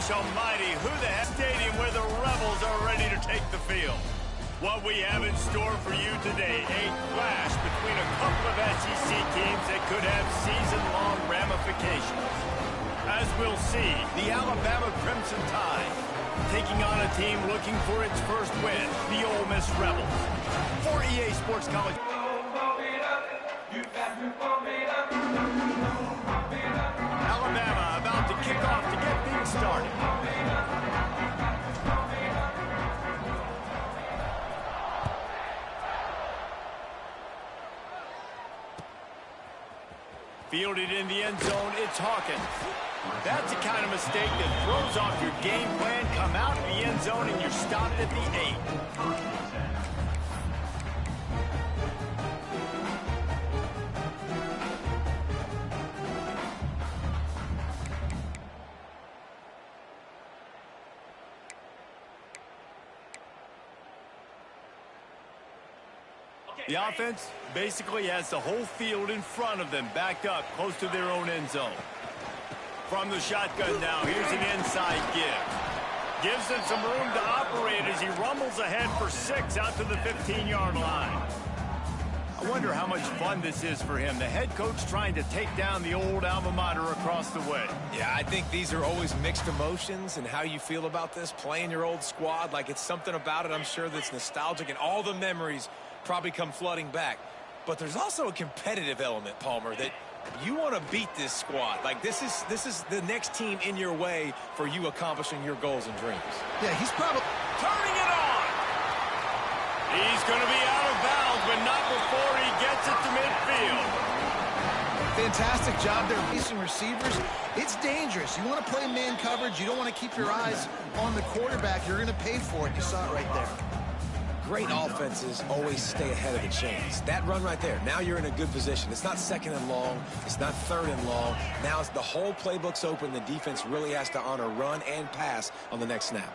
Gosh almighty, who the heck stadium where the Rebels are ready to take the field. What we have in store for you today, a clash between a couple of SEC teams that could have season-long ramifications. As we'll see, the Alabama Crimson Tide taking on a team looking for its first win, the Ole Miss Rebels. For EA Sports College. Alabama about to kick off to get things started. Fielded in the end zone, it's Hawkins. That's the kind of mistake that throws off your game plan. Come out of the end zone and you're stopped at the 8. The offense basically has the whole field in front of them, backed up close to their own end zone. From the shotgun now, here's an inside give. Gives them some room to operate as he rumbles ahead for 6 out to the 15-yard line. I wonder how much fun this is for him. The head coach trying to take down the old alma mater across the way. Yeah, I think these are always mixed emotions and how you feel about this, playing your old squad. Like, it's something about it, I'm sure, that's nostalgic, and all the memories probably come flooding back. But there's also a competitive element, Palmer, that you want to beat this squad. Like, this is the next team in your way for you accomplishing your goals and dreams. Yeah, he's probably turning it on. He's going to be out of bounds, but not before he gets it to midfield. Fantastic job there facing receivers. It's dangerous. You want to play man coverage. You don't want to keep your eyes on the quarterback. You're going to pay for it. You saw it right there. Great offenses always stay ahead of the chains. That run right there, now you're in a good position. It's not second and long. It's not third and long. Now it's the whole playbook's open. The defense really has to honor run and pass on the next snap.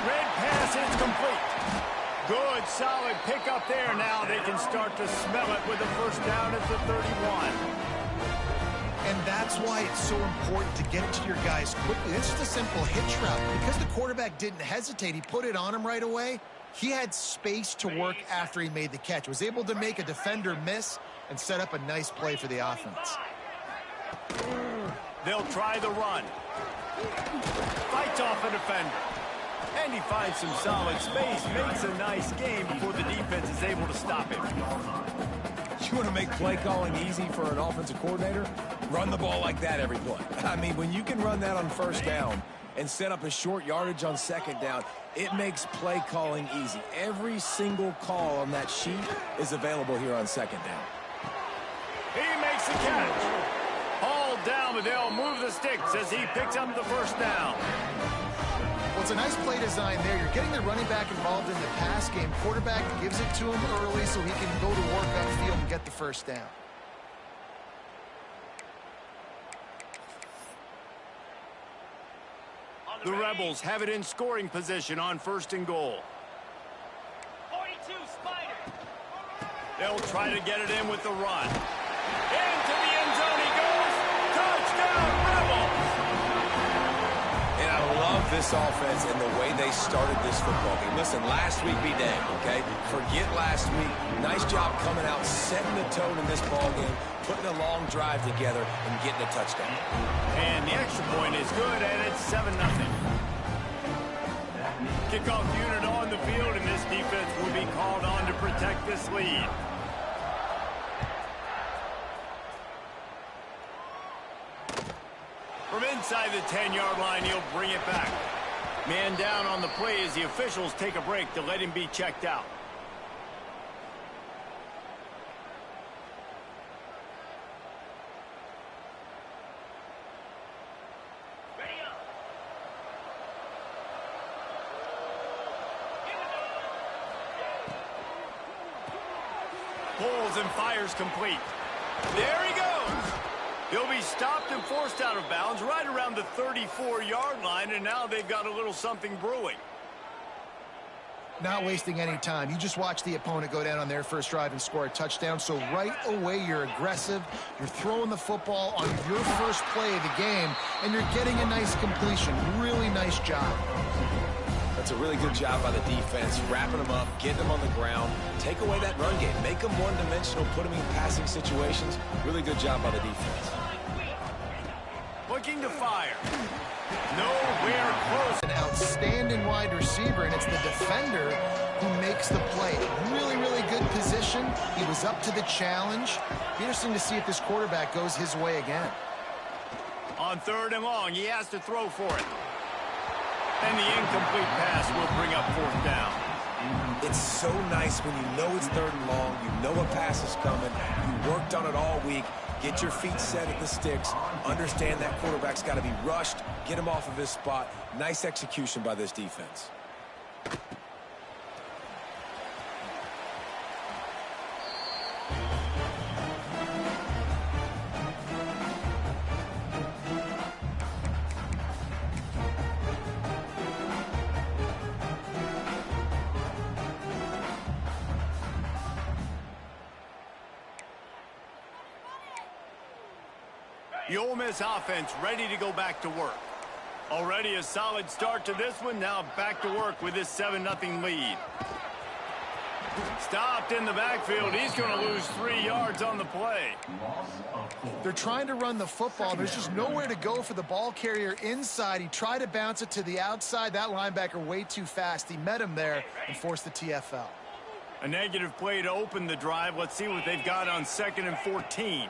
Red pass is complete. Good, solid pickup there. Now they can start to smell it with a first down at the 31. And that's why it's so important to get it to your guys quickly. It's just a simple hitch route. Because the quarterback didn't hesitate, he put it on him right away. He had space to work after he made the catch. Was able to make a defender miss and set up a nice play for the offense. They'll try the run. Fights off a defender. And he finds some solid space. Makes a nice game before the defense is able to stop him. You want to make play calling easy for an offensive coordinator? Run the ball like that every play. I mean, when you can run that on first down and set up a short yardage on second down, it makes play calling easy. Every single call on that sheet is available here on second down. He makes the catch. Hauled down, but they'll move the sticks as he picks up the first down. Well, it's a nice play design there. You're getting the running back involved in the pass game. Quarterback gives it to him early so he can go to work upfield and get the first down. The Rebels have it in scoring position on first and goal. 42, Spider. They'll try to get it in with the run. Into the end zone he goes. Touchdown, Rebels! And I love this offense and the way they started this football game. Listen, last week be damned, okay? Forget last week. Nice job coming out, setting the tone in this ball game, putting a long drive together, and getting a touchdown. And the extra point is good, and it's 7-0. Kickoff unit on the field, and this defense will be called on to protect this lead. From inside the 10-yard line, he'll bring it back. Man down on the play as the officials take a break to let him be checked out. Pulls and fires complete. There he goes. He'll be stopped and forced out of bounds right around the 34-yard line, and now they've got a little something brewing. Not wasting any time. You just watch the opponent go down on their first drive and score a touchdown. So right away, you're aggressive. You're throwing the football on your first play of the game, and you're getting a nice completion. Really nice job. That's a really good job by the defense, wrapping them up, getting them on the ground. Take away that run game. Make them one-dimensional, put them in passing situations. Really good job by the defense. Looking to fire. Nowhere close. An outstanding wide receiver, and it's the defender who makes the play. Really, really good position. He was up to the challenge. Be interesting to see if this quarterback goes his way again. On 3rd and long, he has to throw for it. And the incomplete pass will bring up 4th down. It's so nice when you know it's 3rd and long, you know a pass is coming, you worked on it all week, get your feet set at the sticks, understand that quarterback's got to be rushed, get him off of his spot. Nice execution by this defense. The Ole Miss offense ready to go back to work. Already a solid start to this one. Now back to work with this 7-0 lead. Stopped in the backfield. He's going to lose 3 yards on the play. They're trying to run the football. There's just nowhere to go for the ball carrier inside. He tried to bounce it to the outside. That linebacker way too fast. He met him there and forced the TFL. A negative play to open the drive. Let's see what they've got on 2nd and 14.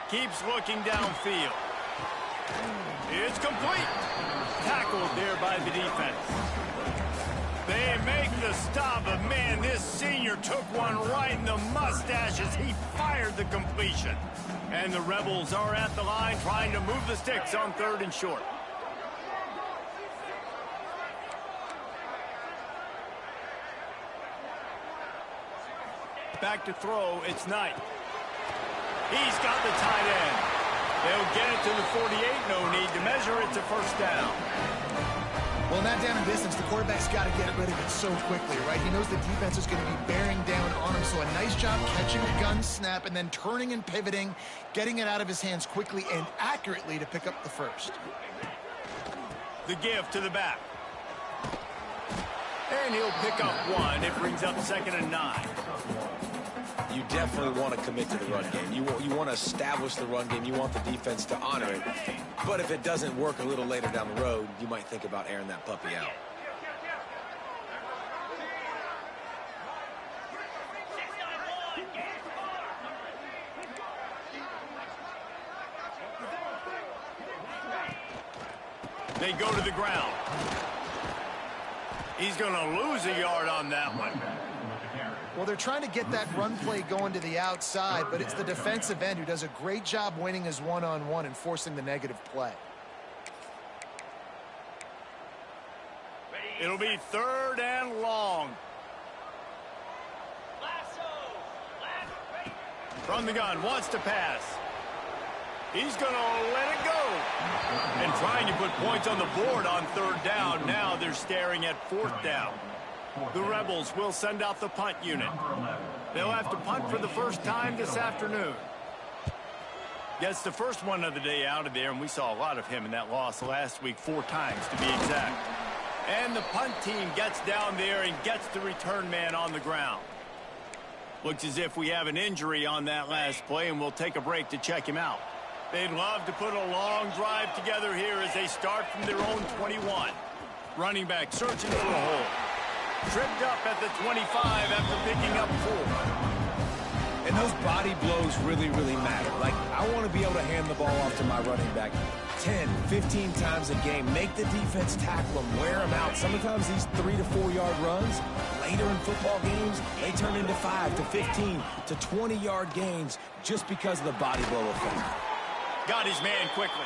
Keeps looking downfield. It's complete. Tackled there by the defense. They make the stop, but man, this senior took one right in the mustache as he fired the completion. And the Rebels are at the line trying to move the sticks on 3rd and short. Back to throw, it's Knight. He's got the tight end. They'll get it to the 48. No need to measure. It's a 1st down. Well, in that down and distance, the quarterback's got to get rid of it so quickly, right? He knows the defense is going to be bearing down on him. So a nice job catching the gun snap and then turning and pivoting, getting it out of his hands quickly and accurately to pick up the 1st. The give to the back. And he'll pick up 1. It brings up 2nd and 9. You definitely want to commit to the run game. You want to establish the run game. You want the defense to honor it. But if it doesn't work a little later down the road, you might think about airing that puppy out. They go to the ground. He's going to lose a yard on that one. Well, they're trying to get that run play going to the outside, but it's the defensive end who does a great job winning his one-on-one and forcing the negative play. It'll be 3rd and long. From the gun, wants to pass. He's going to let it go. And trying to put points on the board on 3rd down. Now they're staring at 4th down. The Rebels will send out the punt unit. They'll have to punt for the first time this afternoon. Gets the first one of the day out of there, and we saw a lot of him in that loss last week, 4 times to be exact. And the punt team gets down there and gets the return man on the ground. Looks as if we have an injury on that last play, and we'll take a break to check him out. They'd love to put a long drive together here as they start from their own 21. Running back searching for a hole. Tripped up at the 25 after picking up 4. And those body blows really, really matter. Like, I want to be able to hand the ball off to my running back 10, 15 times a game. Make the defense tackle them, wear them out. Sometimes these 3 to 4 yard runs, later in football games, they turn into 5 to 15 to 20 yard gains just because of the body blow effect. Got his man quickly.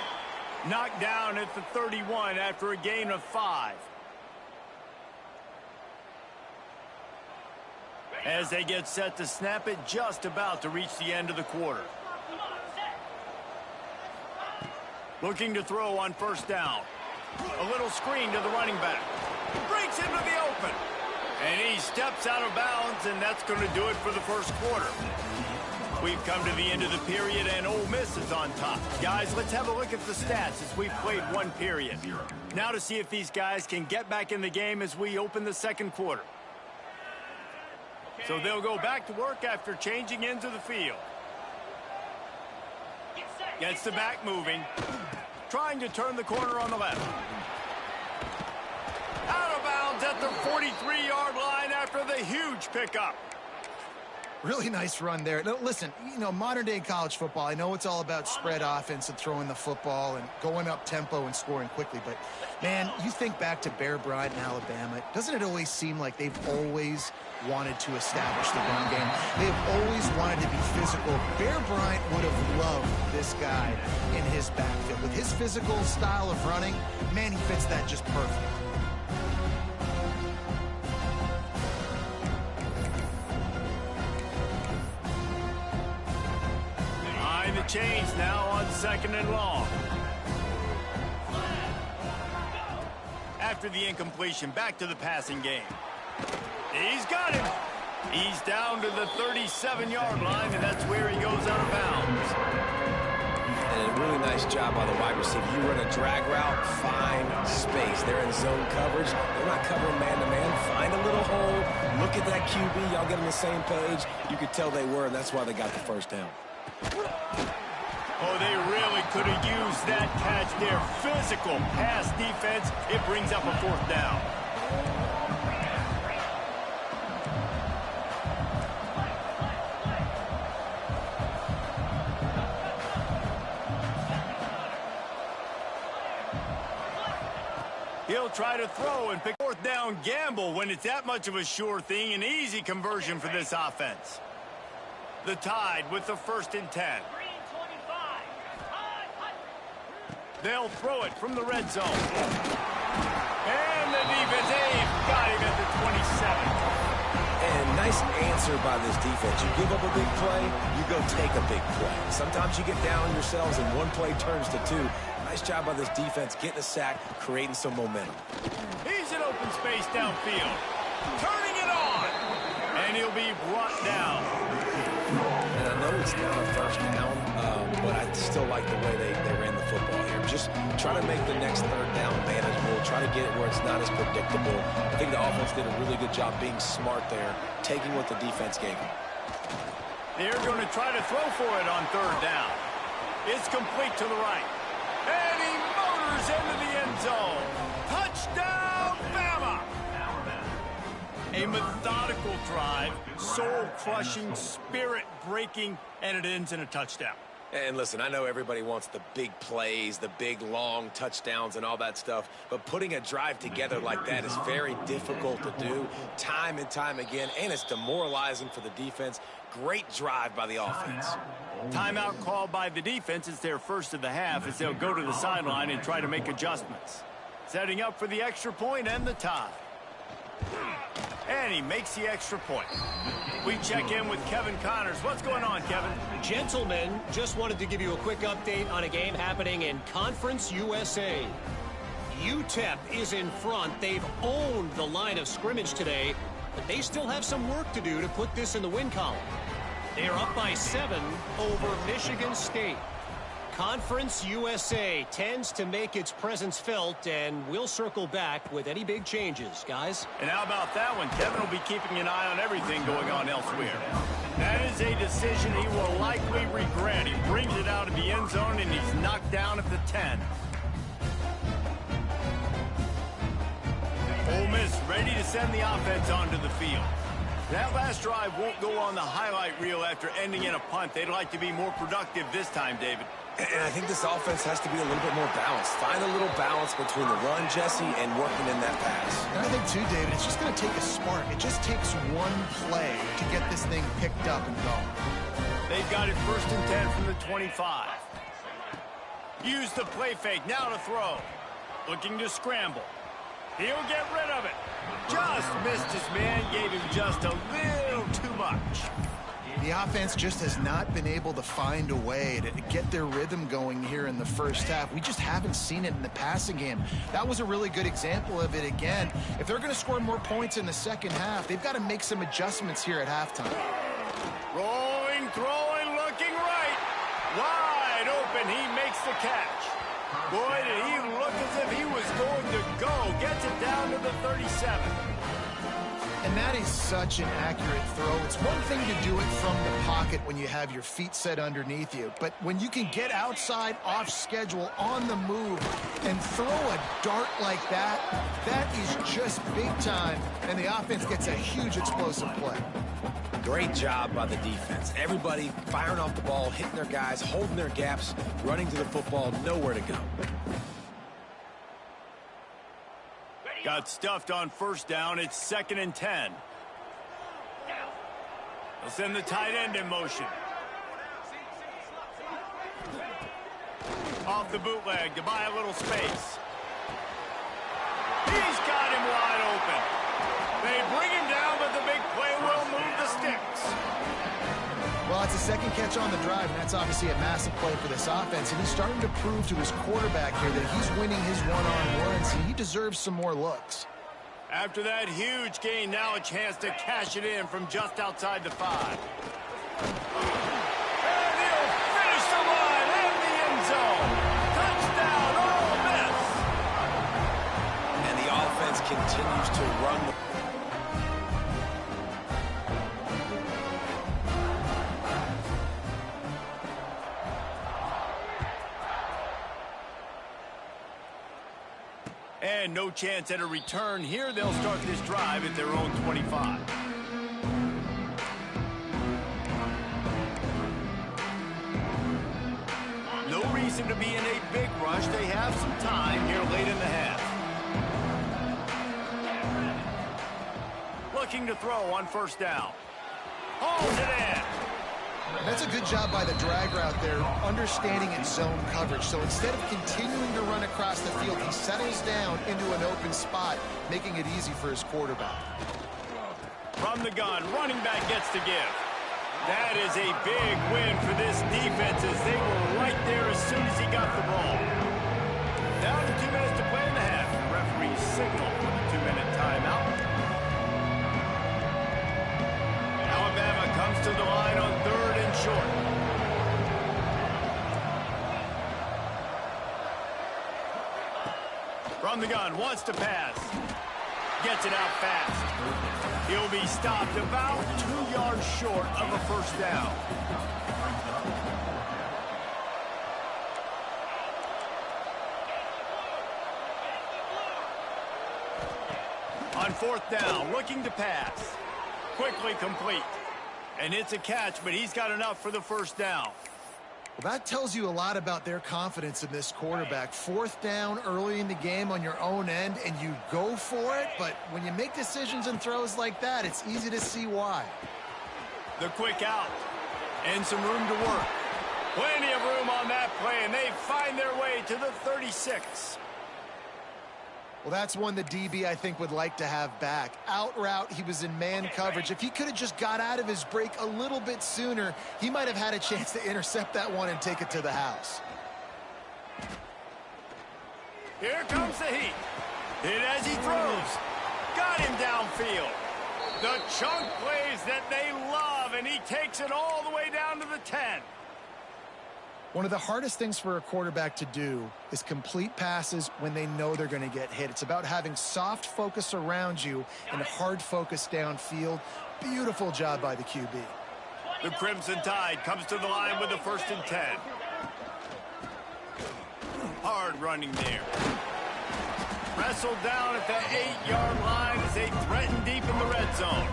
Knocked down at the 31 after a gain of 5. As they get set to snap it, just about to reach the end of the quarter. Looking to throw on 1st down. A little screen to the running back. Breaks it into the open. And he steps out of bounds, and that's going to do it for the first quarter. We've come to the end of the period, and Ole Miss is on top. Guys, let's have a look at the stats as we've played one period. Now to see if these guys can get back in the game as we open the second quarter. So they'll go back to work after changing into the field. Gets the back moving. Trying to turn the corner on the left. Out of bounds at the 43-yard line after the huge pickup. Really nice run there. Now, listen, you know, modern-day college football, I know it's all about spread offense and throwing the football and going up tempo and scoring quickly, but, man, you think back to Bear Bryant in Alabama, doesn't it always seem like they've always wanted to establish the run game? They've always wanted to be physical. Bear Bryant would have loved this guy in his backfield. With his physical style of running, man, he fits that just perfect. Chains now on 2nd and long. After the incompletion, back to the passing game. He's got him. He's down to the 37-yard line, and that's where he goes out of bounds. And a really nice job by the wide receiver. You run a drag route, find space. They're in zone coverage. They're not covering man-to-man. Find a little hole. Look at that QB. Y'all get on the same page. You could tell they were, and that's why they got the first down. Oh, they really could have used that catch there. Physical pass defense. It brings up a 4th down. He'll try to throw and pick 4th down gamble when it's that much of a sure thing. An easy conversion for this offense. The Tide with the 1st and 10. They'll throw it from the red zone. And the defense, got him at the 27. And nice answer by this defense. You give up a big play, you go take a big play. Sometimes you get down yourselves and one play turns to 2. Nice job by this defense getting a sack, creating some momentum. He's in open space downfield. Turning it on. And he'll be brought down. And I know it's not a first down, but I still like the way they ran the football here. Just try to make the next 3rd down manageable. Try to get it where it's not as predictable. I think the offense did a really good job being smart there, taking what the defense gave them. They're going to try to throw for it on 3rd down. It's complete to the right. And he motors into the end zone. Touchdown, Bama! A methodical drive, soul-crushing, spirit-breaking, and it ends in a touchdown. And listen, I know everybody wants the big plays, the big, long touchdowns and all that stuff, but putting a drive together like that is very difficult to do time and time again, and it's demoralizing for the defense. Great drive by the offense. Timeout called by the defense. It's their first of the half as they'll go to the sideline and try to make adjustments. Setting up for the extra point and the tie. And he makes the extra point. We check in with Kevin Connors. What's going on, Kevin? Gentlemen, just wanted to give you a quick update on a game happening in Conference USA. UTEP is in front. They've owned the line of scrimmage today, but they still have some work to do to put this in the win column. They are up by 7 over Michigan State. Conference USA tends to make its presence felt, and we'll circle back with any big changes, guys. And how about that one? Kevin will be keeping an eye on everything going on elsewhere. That is a decision he will likely regret. He brings it out of the end zone, and he's knocked down at the 10. Ole Miss ready to send the offense onto the field. That last drive won't go on the highlight reel after ending in a punt. They'd like to be more productive this time, David. And I think this offense has to be a little bit more balanced. Find a little balance between the run, Jesse, and working in that pass. And I think, too, David, it's just going to take a spark. It just takes one play to get this thing picked up and going. They've got it 1st and 10 from the 25. Use the play fake. Now to throw. Looking to scramble. He'll get rid of it. Just missed his man. Gave him just a little too much. The offense just has not been able to find a way to get their rhythm going here in the first half. We just haven't seen it in the passing game. That was a really good example of it again. If they're going to score more points in the second half, they've got to make some adjustments here at halftime. Rolling, throwing, looking right. Wide open, he makes the catch. Boy, did he look as if he was going to go. Gets it down to the 37. And that is such an accurate throw. It's one thing to do it from the pocket when you have your feet set underneath you, but when you can get outside, off schedule, on the move, and throw a dart like that, that is just big time, and the offense gets a huge explosive play. Great job by the defense. Everybody firing off the ball, hitting their guys, holding their gaps, running to the football, nowhere to go. Got stuffed on first down. It's 2nd and 10. They'll send the tight end in motion. Off the bootleg to buy a little space. He's got him wide open. They bring him down, but the big play will move the sticks. Well, it's a second catch on the drive, and that's obviously a massive play for this offense, and he's starting to prove to his quarterback here that he's winning his one-on-ones, and he deserves some more looks. After that huge gain, now a chance to cash it in from just outside the 5. And he'll finish the line and the end zone. Touchdown, Ole Miss. And the offense continues to run the And no chance at a return here. They'll start this drive at their own 25. No reason to be in a big rush. They have some time here late in the half. Looking to throw on first down. Hauls it in. That's a good job by the drag route there, understanding its zone coverage. So instead of continuing to run across the field, he settles down into an open spot, making it easy for his quarterback. From the gun, running back gets to give. That is a big win for this defense as they were right there as soon as he got the ball. Down to 2 minutes to play in the half. The referee signal for the 2-minute timeout. Alabama comes to the line on 3rd and short. From the gun, wants to pass. Gets it out fast. He'll be stopped about 2 yards short of a first down. On 4th down, looking to pass. Quickly complete. And it's a catch, but he's got enough for the first down. Well, that tells you a lot about their confidence in this quarterback. 4th down early in the game on your own end, and you go for it. But when you make decisions and throws like that, it's easy to see why. The quick out. And some room to work. Plenty of room on that play, and they find their way to the 36. Well, that's one the DB, I think, would like to have back. Out route, he was in man coverage. If he could have just got out of his break a little bit sooner, he might have had a chance to intercept that one and take it to the house. Here comes the heat. Hit as he throws. Got him downfield. The chunk plays that they love, and he takes it all the way down to the 10. One of the hardest things for a quarterback to do is complete passes when they know they're going to get hit. It's about having soft focus around you and hard focus downfield. Beautiful job by the QB. The Crimson Tide comes to the line with the 1st and 10. Hard running there. Wrestled down at the 8-yard line as they threaten deep in the red zone.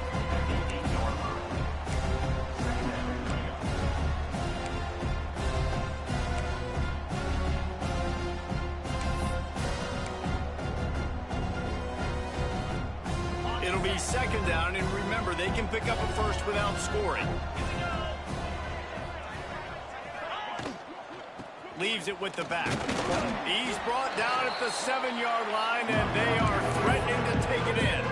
It'll be 2nd down, and remember, they can pick up a first without scoring. Leaves it with the back. He's brought down at the 7-yard line, and they are threatening to take it in.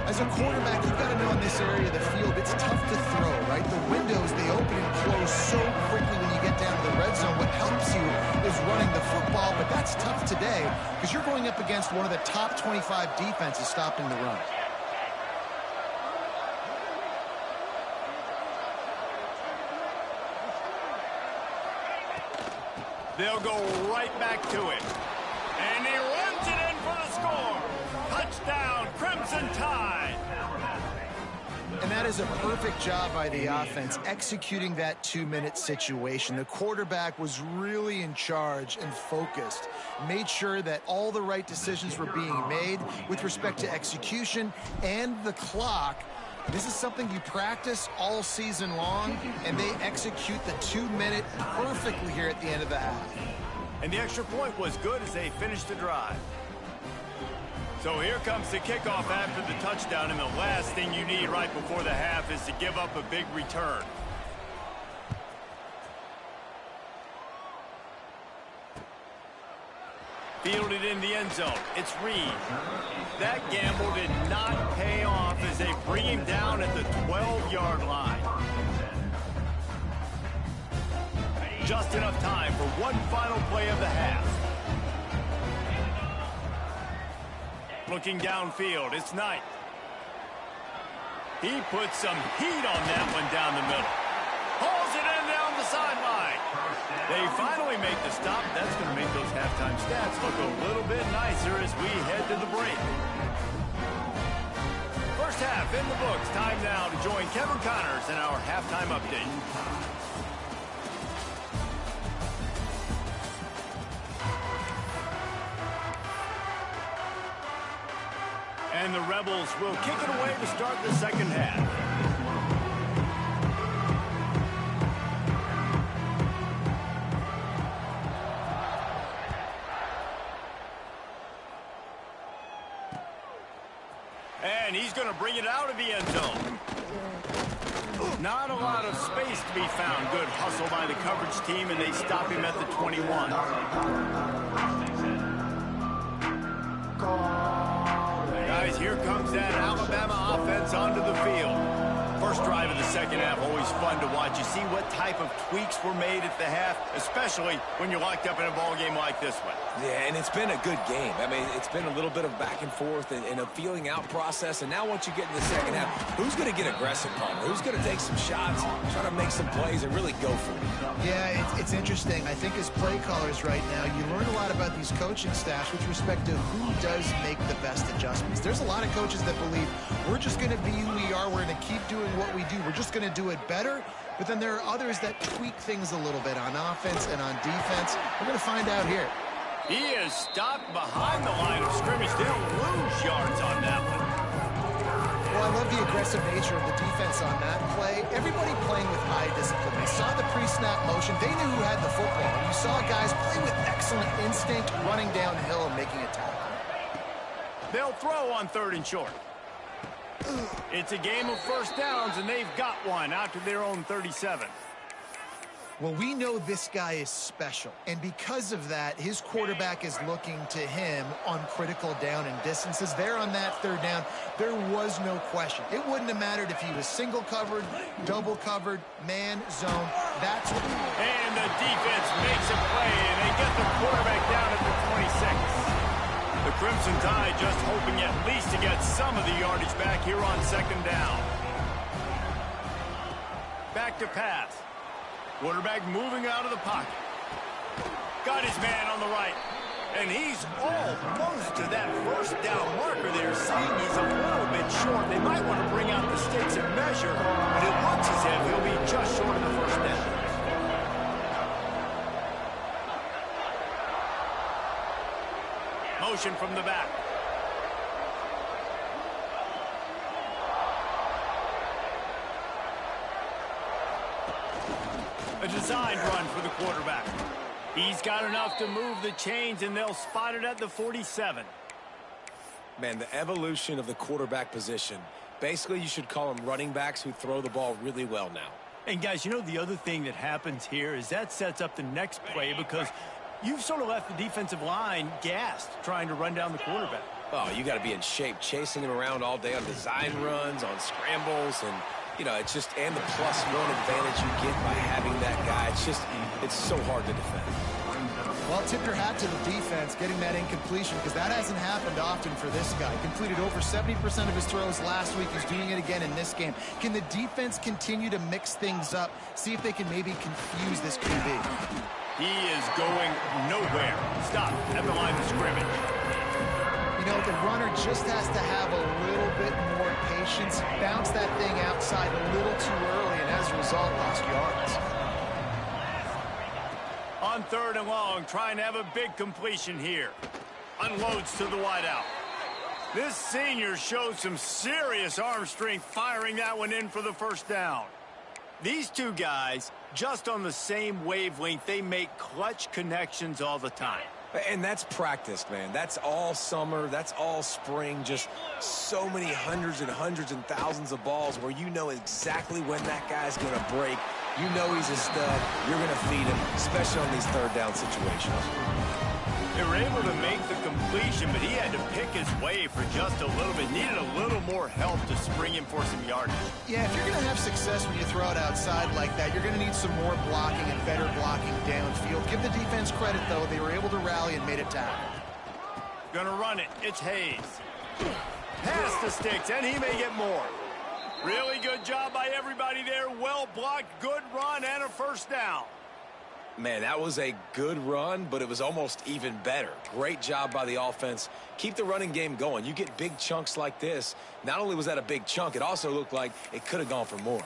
As a quarterback, you've got to know in this area of the field, it's tough to throw, right? The windows, they open and close so quickly when you get down to the red zone. What helps you is running the football, but that's tough today because you're going up against one of the top 25 defenses stopping the run. They'll go right back to it. And he runs it in for the score. Touchdown, Crimson Tide. And that is a perfect job by the offense, executing that 2-minute situation. The quarterback was really in charge and focused, made sure that all the right decisions were being made with respect to execution and the clock. This is something you practice all season long, and they execute the 2-minute perfectly here at the end of the half. And the extra point was good as they finished the drive. So here comes the kickoff after the touchdown, and the last thing you need right before the half is to give up a big return. Fielded in the end zone. It's Reed. That gamble did not pay off as they bring him down at the 12-yard line. Just enough time for one final play of the half. Looking downfield, it's Knight. He puts some heat on that one down the middle. Hauls it in down the sideline. They finally make the stop. That's going to make those halftime stats look a little bit nicer as we head to the break. First half in the books. Time now to join Kevin Connors in our halftime update. And the Rebels will kick it away to start the second half. And he's going to bring it out of the end zone. Not a lot of space to be found. Good hustle by the coverage team, and they stop him at the 21. Guys, here comes that Alabama offense onto the field. First drive of the second half, always fun to watch. You see what type of tweaks were made at the half, especially when you're locked up in a ball game like this one. Yeah, and it's been a good game. I mean, it's been a little bit of back and forth and a feeling out process. And now once you get in the second half, who's going to get aggressive, Palmer? Who's going to take some shots, try to make some plays, and really go for it? Yeah, it's interesting. I think as play callers right now, you learn a lot about these coaching staffs with respect to who does make the best adjustments. There's a lot of coaches that believe we're just going to be who we are. We're going to keep doing what we do. We're just going to do it better. But then there are others that tweak things a little bit on offense and on defense. We're going to find out here. He is stopped behind the line of scrimmage. They'll lose yards on that one. Well, I love the aggressive nature of the defense on that play. Everybody playing with high discipline. They saw the pre-snap motion. They knew who had the football. And you saw guys play with excellent instinct, running downhill and making a tackle. They'll throw on 3rd and short. It's a game of first downs, and they've got one out to their own 37. Well, we know this guy is special, and because of that, his quarterback is looking to him on critical down and distances. There on that 3rd down, there was no question. It wouldn't have mattered if he was single covered, double covered, man, zone. That's what. And the defense makes a play, and they get the quarterback down at the 26. The Crimson Tide just hoping at least to get some of the yardage back here on 2nd down. Back to pass. Quarterback moving out of the pocket. Got his man on the right. And he's almost to that 1st down marker there. Seeing he's a little bit short. They might want to bring out the sticks and measure, but it looks as if he'll be just short of the 1st down. Motion from the back. A design run for the quarterback. He's got enough to move the chains, and they'll spot it at the 47. Man, the evolution of the quarterback position. Basically, you should call them running backs who throw the ball really well now. And, guys, you know the other thing that happens here is that sets up the next play because you've sort of left the defensive line gassed trying to run down the quarterback. Oh, you got to be in shape, chasing him around all day on design runs, on scrambles, and, you know, it's just, and the +1 advantage you get by having that guy. It's so hard to defend. Well, tip your hat to the defense getting that incompletion, because that hasn't happened often for this guy. Completed over 70% of his throws last week. He's doing it again in this game. Can the defense continue to mix things up, see if they can maybe confuse this QB? He is going nowhere. Stop at the line of scrimmage. You know, the runner just has to have a little bit more patience, bounce that thing outside a little too early, and as a result, lost yards. On 3rd and long, trying to have a big completion here. Unloads to the wideout. This senior shows some serious arm strength firing that one in for the first down. These two guys, just on the same wavelength, they make clutch connections all the time. And that's practiced, man. That's all summer. That's all spring. Just so many hundreds and hundreds and thousands of balls where you know exactly when that guy's going to break. You know he's a stud. You're going to feed him, especially on these 3rd down situations. They were able to make the completion, but he had to pick his way for just a little bit. Needed a little more help to spring him for some yardage. Yeah, if you're going to have success when you throw it outside like that, you're going to need some more blocking and better blocking downfield. Give the defense credit, though. They were able to rally and made a tackle. Gonna run it. It's Hayes. Pass the sticks, and he may get more. Really good job by everybody there. Well blocked, good run, and a first down. Man, that was a good run, but it was almost even better. Great job by the offense. Keep the running game going. You get big chunks like this. Not only was that a big chunk, it also looked like it could have gone for more.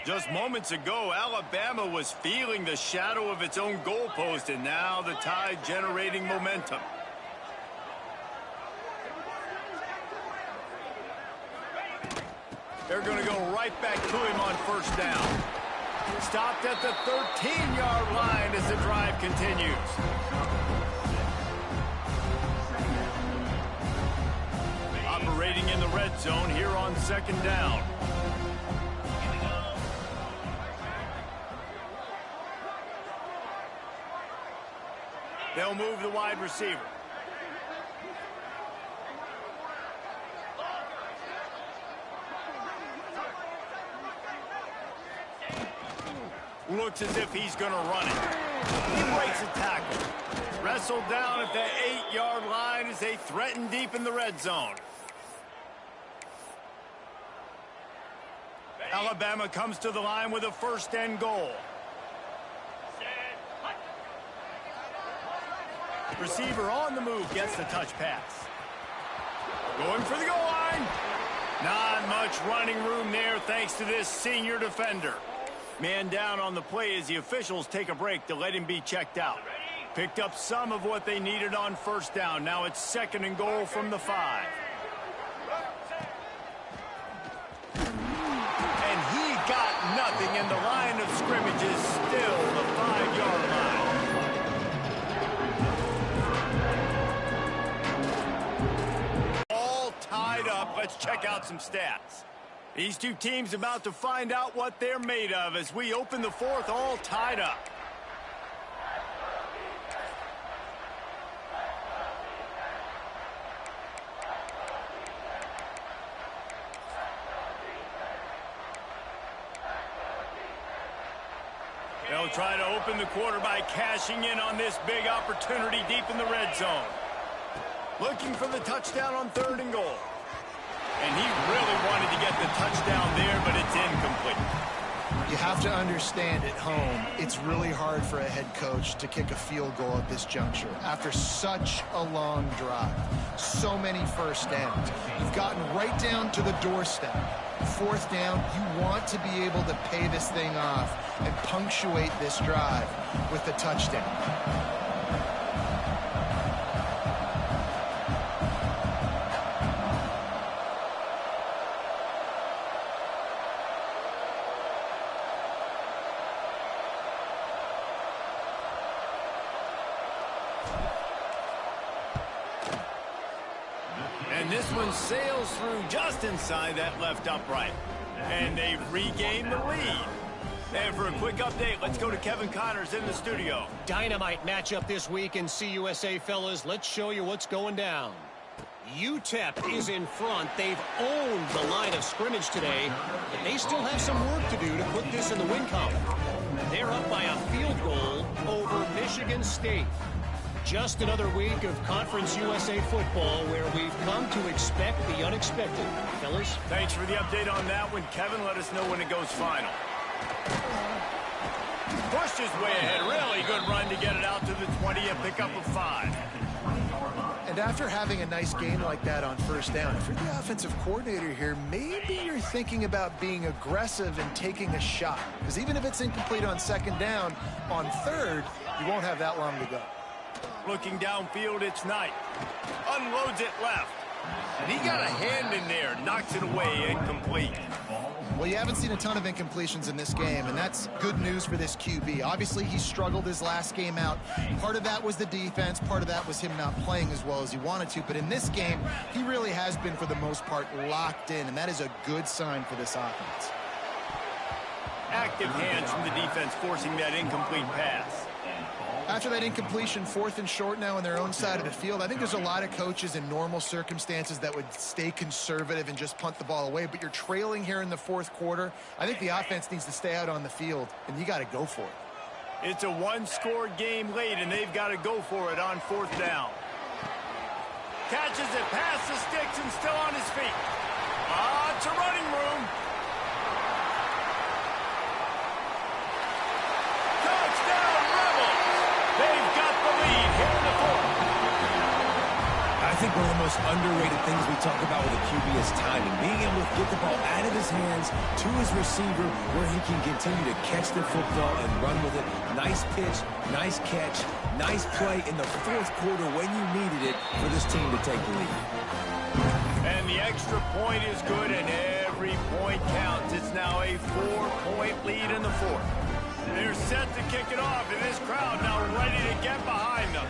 Just moments ago, Alabama was feeling the shadow of its own goalpost, and now the Tide generating momentum. They're going to go right back to him on first down. Stopped at the 13-yard line as the drive continues. Operating in the red zone here on 2nd down. They'll move the wide receiver. Looks as if he's going to run it. He breaks a tackle. Wrestled down at the 8-yard line as they threaten deep in the red zone. Alabama comes to the line with a 1st and goal. Receiver on the move gets the touch pass. Going for the goal line. Not much running room there thanks to this senior defender. Man down on the play as the officials take a break to let him be checked out. Picked up some of what they needed on first down. Now it's 2nd and goal from the 5. And he got nothing, and the line of scrimmage is still the 5-yard line. All tied up. Let's check out some stats. These two teams about to find out what they're made of as we open the 4th, all tied up. They'll try to open the quarter by cashing in on this big opportunity deep in the red zone. Looking for the touchdown on 3rd and goal. And he really wanted to get the touchdown there, but it's incomplete. You have to understand at home, it's really hard for a head coach to kick a field goal at this juncture. After such a long drive, so many first downs, you've gotten right down to the doorstep. 4th down, you want to be able to pay this thing off and punctuate this drive with the touchdown. And this one sails through just inside that left upright. And they've regained the lead. And for a quick update, let's go to Kevin Connors in the studio. Dynamite matchup this week in CUSA, fellas. Let's show you what's going down. UTEP is in front. They've owned the line of scrimmage today, but they still have some work to do to put this in the win column. They're up by a field goal over Michigan State. Just another week of Conference USA football where we've come to expect the unexpected. Fellas? Thanks for the update on that one, Kevin. Let us know when it goes final. Pushed his way ahead. Really good run to get it out to the 20 and pick up a 5. And after having a nice game like that on first down, if you're the offensive coordinator here, maybe you're thinking about being aggressive and taking a shot. Because even if it's incomplete on second down, on third, you won't have that long to go. Looking downfield, it's Knight. Unloads it left. And he got a hand in there, knocks it away, incomplete. Well, you haven't seen a ton of incompletions in this game, and that's good news for this QB. Obviously, he struggled his last game out. Part of that was the defense. Part of that was him not playing as well as he wanted to. But in this game, he really has been, for the most part, locked in, and that is a good sign for this offense. Active hands from the defense forcing that incomplete pass. After that incompletion, 4th and short now on their own side of the field, I think there's a lot of coaches in normal circumstances that would stay conservative and just punt the ball away. But you're trailing here in the 4th quarter. I think the offense needs to stay out on the field, and you got to go for it. It's a one-score game late, and they've got to go for it on 4th down. Catches it past the sticks and still on his feet. It's a running room. They've got the lead here in the 4th. I think one of the most underrated things we talk about with a QB is timing. Being able to get the ball out of his hands to his receiver where he can continue to catch the football and run with it. Nice pitch, nice catch, nice play in the 4th quarter when you needed it for this team to take the lead. And the extra point is good, and every point counts. It's now a 4-point lead in the 4th. They're set to kick it off, and this crowd now ready to get behind them.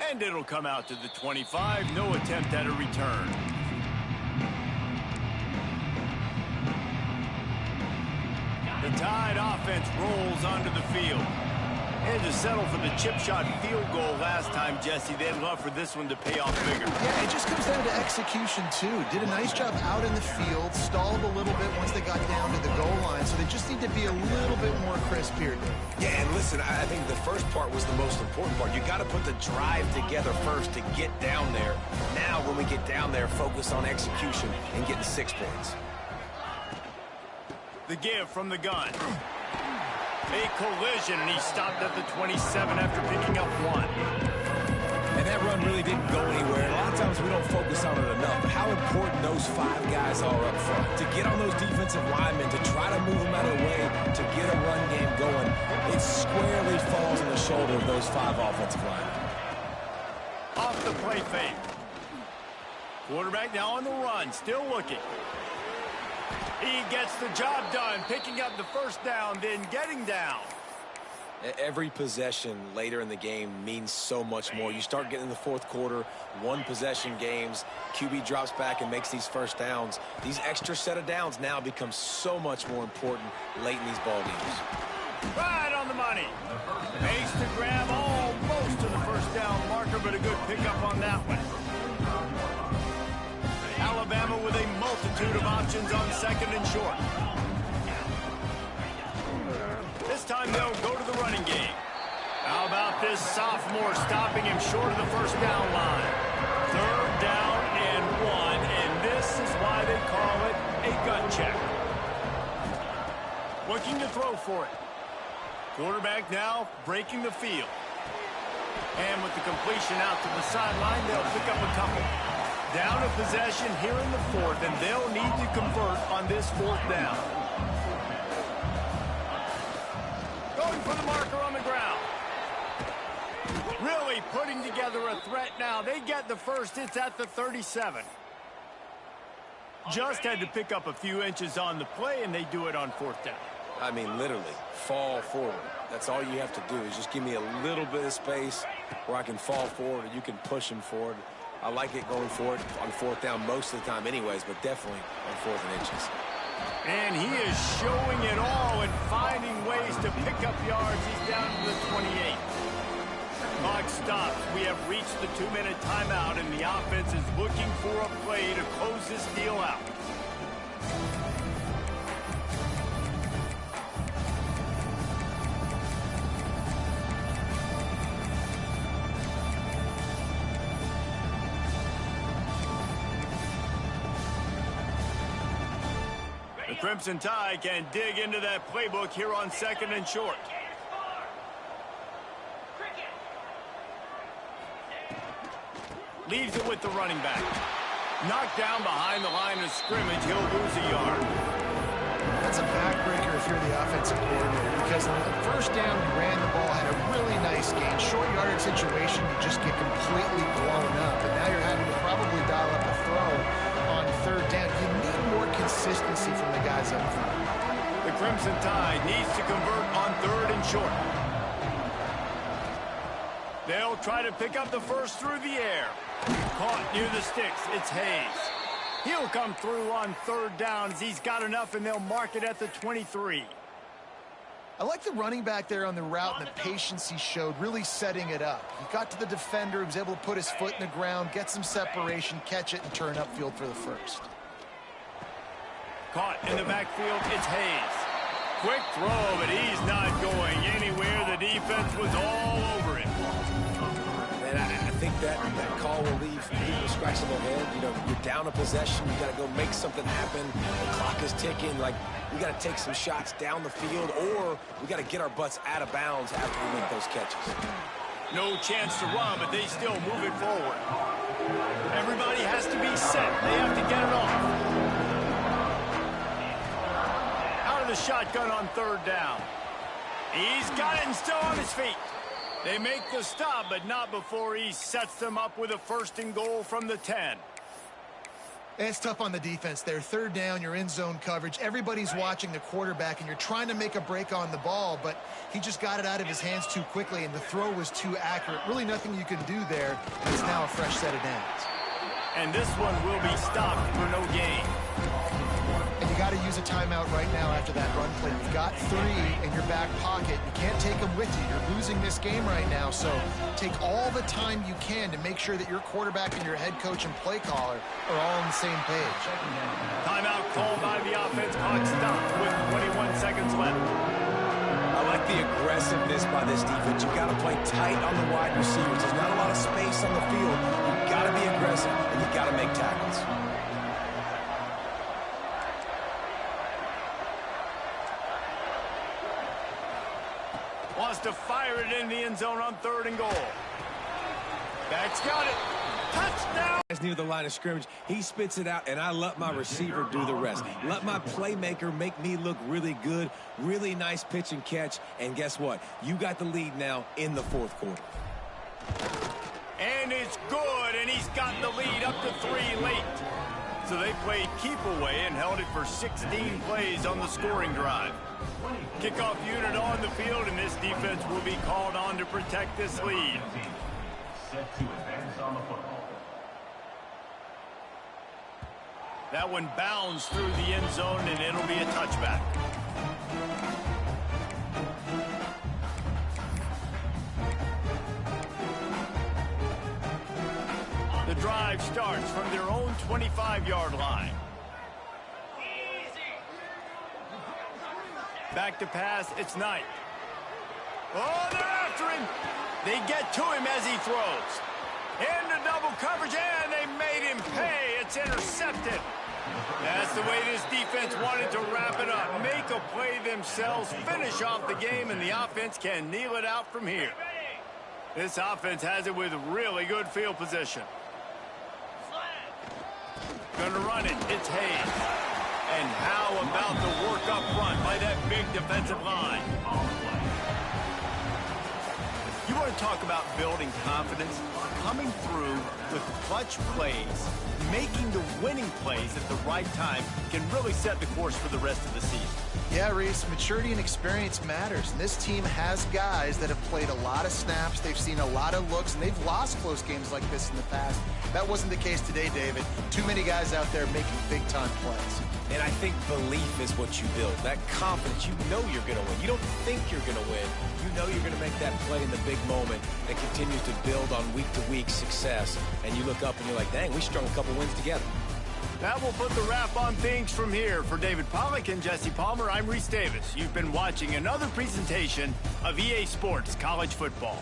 And it'll come out to the 25. No attempt at a return. The Tide offense rolls onto the field. And to settle for the chip shot field goal last time, Jesse, they'd love for this one to pay off bigger. Yeah, it just comes down to execution, too. Did a nice job out in the field, stalled a little bit once they got down to the goal line, so they just need to be a little bit more crisp here. Yeah, and listen, I think the first part was the most important part. You got to put the drive together first to get down there. Now, when we get down there, focus on execution and getting 6 points. The give from the gun. A collision, and he stopped at the 27 after picking up 1. And that run really didn't go anywhere. A lot of times we don't focus on it enough. But how important those 5 guys are up front. To get on those defensive linemen, to try to move them out of the way, to get a run game going, it squarely falls on the shoulder of those 5 offensive linemen. Off the play fake. Quarterback now on the run, still looking. He gets the job done, picking up the first down, then getting down. Every possession later in the game means so much more. You start getting in the 4th quarter, 1-possession games, QB drops back and makes these first downs. These extra set of downs now become so much more important late in these ball games. Right on the money. Makes the grab almost to the first down marker, but a good pickup on that one. Alabama with a multitude of options on 2nd and short. This time they'll go to the running game. How about this sophomore stopping him short of the first down line? 3rd down and 1, and this is why they call it a gut check. Looking to throw for it. Quarterback now breaking the field. And with the completion out to the sideline, they'll pick up a couple. Down a possession here in the 4th, and they'll need to convert on this 4th down. Going for the marker on the ground. Really putting together a threat now. They get the first. It's at the 37. Just had to pick up a few inches on the play, and they do it on 4th down. I mean, literally, fall forward. That's all you have to do is just give me a little bit of space where I can fall forward and you can push him forward. I like it going for it on fourth down most of the time anyways, but definitely on 4th and inches. And he is showing it all and finding ways to pick up yards. He's down to the 28. Clock stops. We have reached the 2-minute timeout, and the offense is looking for a play to close this deal out. The Crimson Tide can dig into that playbook here on 2nd and short. Leaves it with the running back. Knocked down behind the line of scrimmage. He'll lose a yard. That's a backbreaker if you're the offensive coordinator, because on the first down, you ran the ball, had a really nice gain. Short yardage situation, you just get completely blown up. And now you're having to probably dial up a throw on 3rd down. You need more consistency from the guys up front. The Crimson Tide needs to convert on 3rd and short. They'll try to pick up the first through the air. Caught near the sticks. It's Hayes. He'll come through on 3rd down as he's got enough, and they'll mark it at the 23. I like the running back there on the route and the patience he showed, really setting it up. He got to the defender, he was able to put his foot in the ground, get some separation, catch it, and turn upfield for the first. Caught in the backfield, it's Hayes. Quick throw, but he's not going anywhere. The defense was all over him. And I think that call will leave people scratching their head. You know, you're down a possession. You got to go make something happen. The clock is ticking. Like, we got to take some shots down the field, or we got to get our butts out of bounds after we make those catches. No chance to run, but they still move it forward. Everybody has to be set. They have to get it off. Out of the shotgun on 3rd down. He's got it and still on his feet. They make the stop, but not before he sets them up with a 1st and goal from the 10. It's tough on the defense there. 3rd down, you're in zone coverage. Everybody's watching the quarterback, and you're trying to make a break on the ball, but he just got it out of his hands too quickly, and the throw was too accurate. Really nothing you can do there. It's now a fresh set of downs. And this one will be stopped for no gain. And you got to use a timeout right now after that run play. You've got 3 in your back pocket. You can't take them with you. You're losing this game right now, so take all the time you can to make sure that your quarterback and your head coach and play caller are all on the same page. Timeout called by the offense. Clock stopped with 21 seconds left. I like the aggressiveness by this defense. You've got to play tight on the wide receivers. There's not a lot of space on the field. You've got to be aggressive, and you've got to make tackles. Wants to fire it in the end zone on 3rd and goal. Back's got it. Touchdown! Near the line of scrimmage, he spits it out, and I let my receiver do the rest. Let my playmaker make me look really good. Really nice pitch and catch. And guess what? You got the lead now in the 4th quarter. And it's good, and he's got the lead up to 3 late. So they played keep away and held it for 16 plays on the scoring drive. Kickoff unit on the field, and this defense will be called on to protect this lead. Set to advance on the football. That one bounds through the end zone, and it'll be a touchback. The drive starts from their own 25-yard line. Back to pass, it's Knight. Oh, they're after him. They get to him as he throws. Into double coverage, and they made him pay. It's intercepted. That's the way this defense wanted to wrap it up. Make a play themselves, finish off the game, and the offense can kneel it out from here. This offense has it with really good field position. Gonna run it. It's Hayes. And how about the work up front by that big defensive line? You want to talk about building confidence? Coming through with clutch plays, making the winning plays at the right time can really set the course for the rest of the season. Yeah, Reese, maturity and experience matters. And this team has guys that have played a lot of snaps. They've seen a lot of looks, and they've lost close games like this in the past. That wasn't the case today, David. Too many guys out there making big-time plays. And I think belief is what you build. That confidence, you know you're going to win. You don't think you're going to win. You know you're going to make that play in the big moment that continues to build on week-to-week success. And you look up and you're like, dang, we strung a couple wins together. That will put the wrap on things from here. For David Pollack and Jesse Palmer, I'm Reese Davis. You've been watching another presentation of EA Sports College Football.